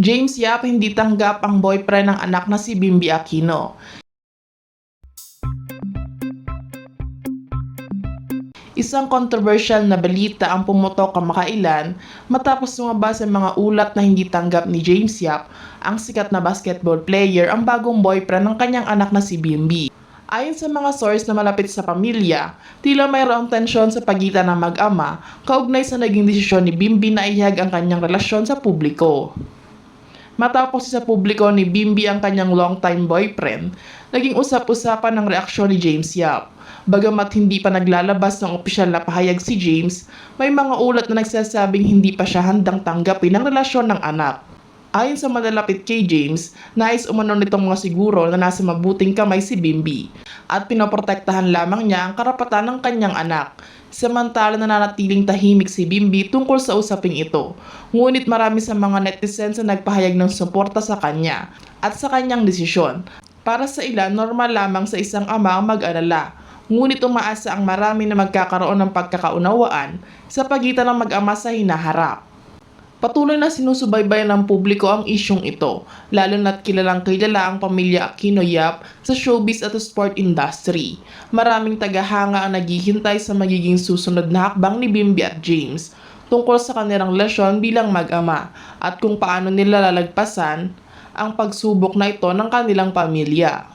James Yap hindi tanggap ang boyfriend ng anak na si Bimby Aquino. Isang controversial na balita ang pumutok kamakailan matapos lumabas ang mga ulat na hindi tanggap ni James Yap, ang sikat na basketball player, ang bagong boyfriend ng kanyang anak na si Bimby. Ayon sa mga source na malapit sa pamilya, tila mayroong tensyon sa pagitan ng mag-ama kaugnay sa naging desisyon ni Bimby na ihayag ang kanyang relasyon sa publiko. Matapos sa publiko ni Bimby ang kanyang longtime boyfriend, naging usap-usapan ng reaksyon ni James Yap. Bagamat hindi pa naglalabas ng opisyal na pahayag si James, may mga ulat na nagsasabing hindi pa siya handang tanggapin ang relasyon ng anak. Ayon sa malalapit kay James, nais umano nitong mga siguro na nasa mabuting kamay si Bimby at pinoprotektahan lamang niya ang karapatan ng kanyang anak. Samantala nananatiling tahimik si Bimby tungkol sa usaping ito. Ngunit marami sa mga netizens na nagpahayag ng suporta sa kanya at sa kanyang desisyon. Para sa ilan, normal lamang sa isang ama ang mag-alala. Ngunit umaasa ang marami na magkakaroon ng pagkakaunawaan sa pagitan ng mag-ama sa hinaharap. Patuloy na sinusubaybayan ng publiko ang isyong ito, lalo na't kilalang kilala ang pamilya Aquino Yap sa showbiz at sport industry. Maraming tagahanga ang naghihintay sa magiging susunod na hakbang ni Bimby at James tungkol sa kanilang relasyon bilang mag-ama at kung paano nila lalagpasan ang pagsubok na ito ng kanilang pamilya.